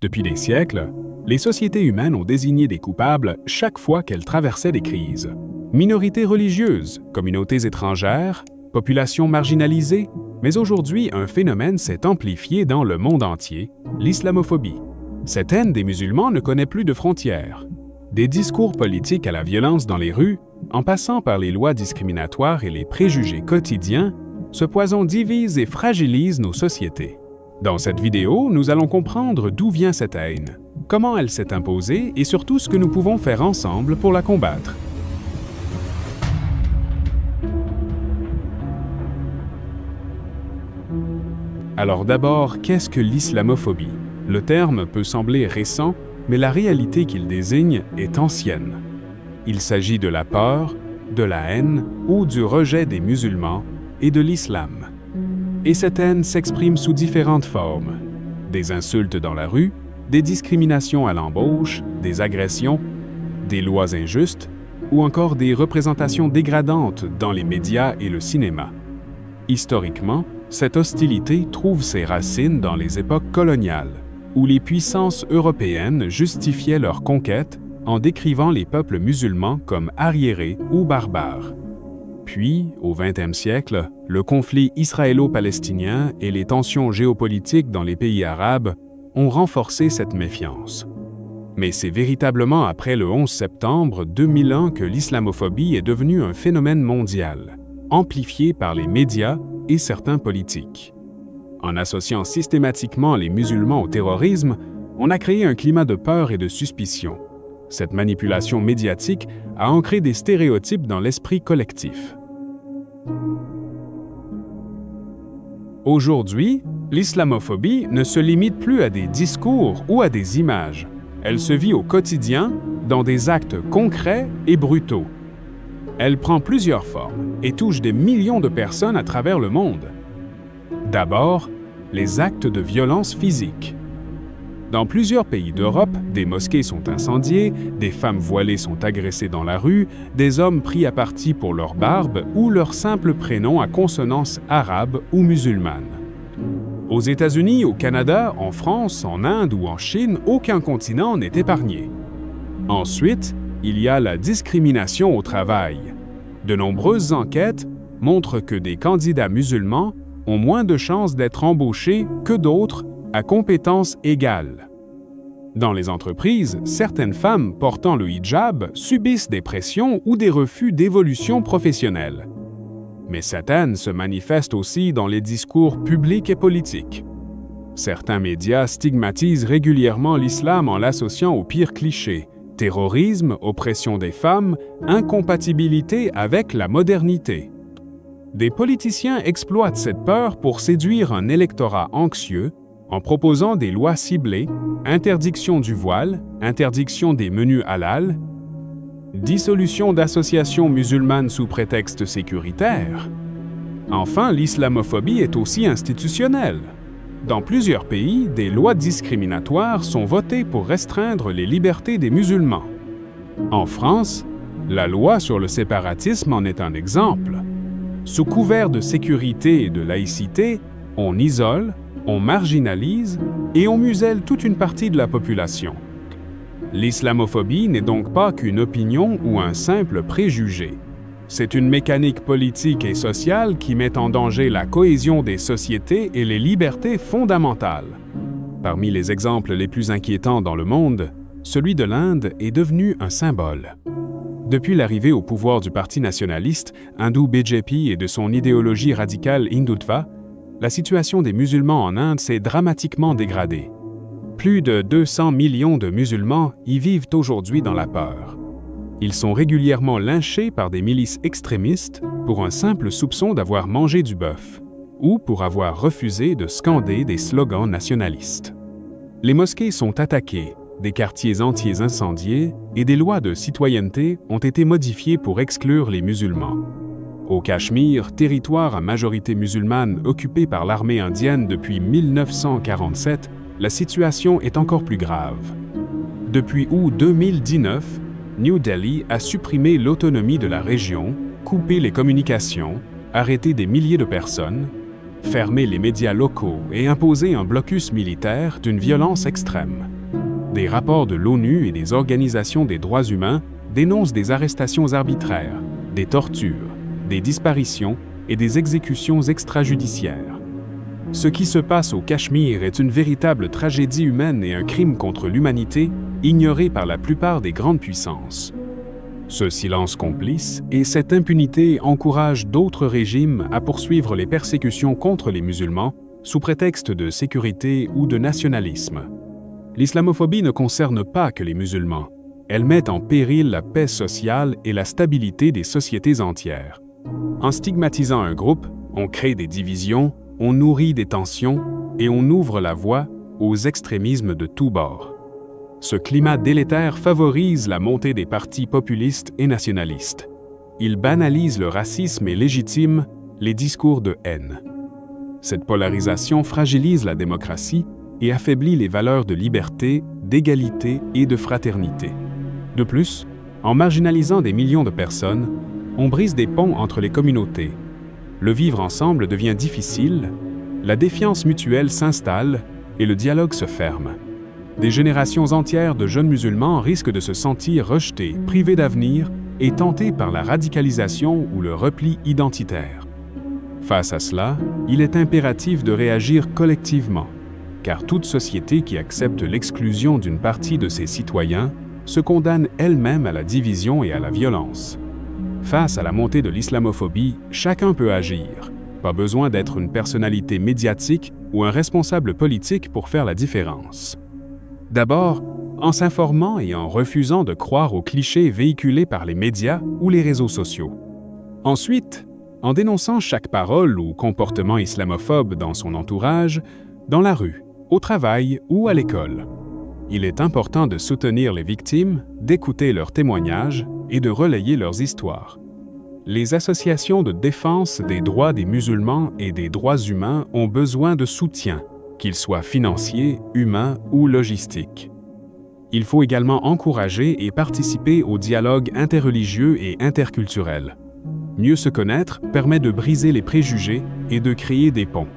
Depuis des siècles, les sociétés humaines ont désigné des coupables chaque fois qu'elles traversaient des crises. Minorités religieuses, communautés étrangères, populations marginalisées, mais aujourd'hui un phénomène s'est amplifié dans le monde entier, l'islamophobie. Cette haine des musulmans ne connaît plus de frontières. Des discours politiques à la violence dans les rues, en passant par les lois discriminatoires et les préjugés quotidiens, ce poison divise et fragilise nos sociétés. Dans cette vidéo, nous allons comprendre d'où vient cette haine, comment elle s'est imposée et surtout ce que nous pouvons faire ensemble pour la combattre. Alors d'abord, qu'est-ce que l'islamophobie? Le terme peut sembler récent, mais la réalité qu'il désigne est ancienne. Il s'agit de la peur, de la haine ou du rejet des musulmans et de l'islam. Et cette haine s'exprime sous différentes formes. Des insultes dans la rue, des discriminations à l'embauche, des agressions, des lois injustes ou encore des représentations dégradantes dans les médias et le cinéma. Historiquement, cette hostilité trouve ses racines dans les époques coloniales, où les puissances européennes justifiaient leur conquête en décrivant les peuples musulmans comme arriérés ou barbares. Puis, au XXe siècle, le conflit israélo-palestinien et les tensions géopolitiques dans les pays arabes ont renforcé cette méfiance. Mais c'est véritablement après le 11 septembre 2001 que l'islamophobie est devenue un phénomène mondial, amplifié par les médias et certains politiques. En associant systématiquement les musulmans au terrorisme, on a créé un climat de peur et de suspicion. Cette manipulation médiatique a ancré des stéréotypes dans l'esprit collectif. Aujourd'hui, l'islamophobie ne se limite plus à des discours ou à des images. Elle se vit au quotidien, dans des actes concrets et brutaux. Elle prend plusieurs formes et touche des millions de personnes à travers le monde. D'abord, les actes de violence physique. Dans plusieurs pays d'Europe, des mosquées sont incendiées, des femmes voilées sont agressées dans la rue, des hommes pris à partie pour leur barbe ou leur simple prénom à consonance arabe ou musulmane. Aux États-Unis, au Canada, en France, en Inde ou en Chine, aucun continent n'est épargné. Ensuite, il y a la discrimination au travail. De nombreuses enquêtes montrent que des candidats musulmans ont moins de chances d'être embauchés que d'autres à compétences égales. Dans les entreprises, certaines femmes portant le hijab subissent des pressions ou des refus d'évolution professionnelle. Mais cette haine se manifeste aussi dans les discours publics et politiques. Certains médias stigmatisent régulièrement l'islam en l'associant aux pires clichés: terrorisme, oppression des femmes, incompatibilité avec la modernité. Des politiciens exploitent cette peur pour séduire un électorat anxieux en proposant des lois ciblées, interdiction du voile, interdiction des menus halal, dissolution d'associations musulmanes sous prétexte sécuritaire. Enfin, l'islamophobie est aussi institutionnelle. Dans plusieurs pays, des lois discriminatoires sont votées pour restreindre les libertés des musulmans. En France, la loi sur le séparatisme en est un exemple. Sous couvert de sécurité et de laïcité, on isole, on marginalise et on muselle toute une partie de la population. L'islamophobie n'est donc pas qu'une opinion ou un simple préjugé. C'est une mécanique politique et sociale qui met en danger la cohésion des sociétés et les libertés fondamentales. Parmi les exemples les plus inquiétants dans le monde, celui de l'Inde est devenu un symbole. Depuis l'arrivée au pouvoir du parti nationaliste hindou BJP et de son idéologie radicale hindutva, la situation des musulmans en Inde s'est dramatiquement dégradée. Plus de 200 millions de musulmans y vivent aujourd'hui dans la peur. Ils sont régulièrement lynchés par des milices extrémistes pour un simple soupçon d'avoir mangé du bœuf ou pour avoir refusé de scander des slogans nationalistes. Les mosquées sont attaquées, des quartiers entiers incendiés et des lois de citoyenneté ont été modifiées pour exclure les musulmans. Au Cachemire, territoire à majorité musulmane occupé par l'armée indienne depuis 1947, la situation est encore plus grave. Depuis août 2019, New Delhi a supprimé l'autonomie de la région, coupé les communications, arrêté des milliers de personnes, fermer les médias locaux et imposer un blocus militaire d'une violence extrême. Des rapports de l'ONU et des organisations des droits humains dénoncent des arrestations arbitraires, des tortures, des disparitions et des exécutions extrajudiciaires. Ce qui se passe au Cachemire est une véritable tragédie humaine et un crime contre l'humanité ignoré par la plupart des grandes puissances. Ce silence complice et cette impunité encouragent d'autres régimes à poursuivre les persécutions contre les musulmans sous prétexte de sécurité ou de nationalisme. L'islamophobie ne concerne pas que les musulmans. Elle met en péril la paix sociale et la stabilité des sociétés entières. En stigmatisant un groupe, on crée des divisions, on nourrit des tensions et on ouvre la voie aux extrémismes de tous bords. Ce climat délétère favorise la montée des partis populistes et nationalistes. Il banalise le racisme et légitime les discours de haine. Cette polarisation fragilise la démocratie et affaiblit les valeurs de liberté, d'égalité et de fraternité. De plus, en marginalisant des millions de personnes, on brise des ponts entre les communautés. Le vivre ensemble devient difficile, la défiance mutuelle s'installe et le dialogue se ferme. Des générations entières de jeunes musulmans risquent de se sentir rejetés, privés d'avenir et tentés par la radicalisation ou le repli identitaire. Face à cela, il est impératif de réagir collectivement, car toute société qui accepte l'exclusion d'une partie de ses citoyens se condamne elle-même à la division et à la violence. Face à la montée de l'islamophobie, chacun peut agir. Pas besoin d'être une personnalité médiatique ou un responsable politique pour faire la différence. D'abord, en s'informant et en refusant de croire aux clichés véhiculés par les médias ou les réseaux sociaux. Ensuite, en dénonçant chaque parole ou comportement islamophobe dans son entourage, dans la rue, au travail ou à l'école. Il est important de soutenir les victimes, d'écouter leurs témoignages et de relayer leurs histoires. Les associations de défense des droits des musulmans et des droits humains ont besoin de soutien, qu'il soit financier, humain ou logistique. Il faut également encourager et participer au dialogue interreligieux et interculturel. Mieux se connaître permet de briser les préjugés et de créer des ponts.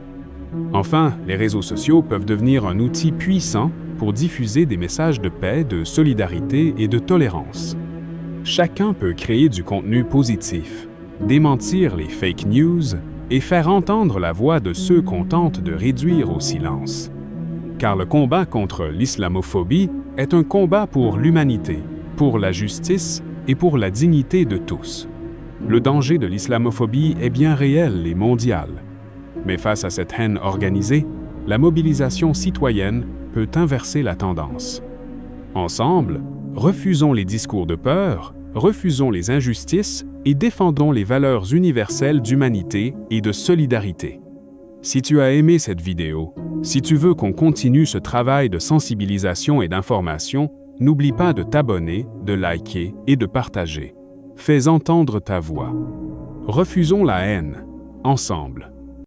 Enfin, les réseaux sociaux peuvent devenir un outil puissant pour diffuser des messages de paix, de solidarité et de tolérance. Chacun peut créer du contenu positif, démentir les fake news et faire entendre la voix de ceux qu'on tente de réduire au silence. Car le combat contre l'islamophobie est un combat pour l'humanité, pour la justice et pour la dignité de tous. Le danger de l'islamophobie est bien réel et mondial. Mais face à cette haine organisée, la mobilisation citoyenne peut inverser la tendance. Ensemble, refusons les discours de peur, refusons les injustices et défendons les valeurs universelles d'humanité et de solidarité. Si tu as aimé cette vidéo, si tu veux qu'on continue ce travail de sensibilisation et d'information, n'oublie pas de t'abonner, de liker et de partager. Fais entendre ta voix. Refusons la haine, ensemble.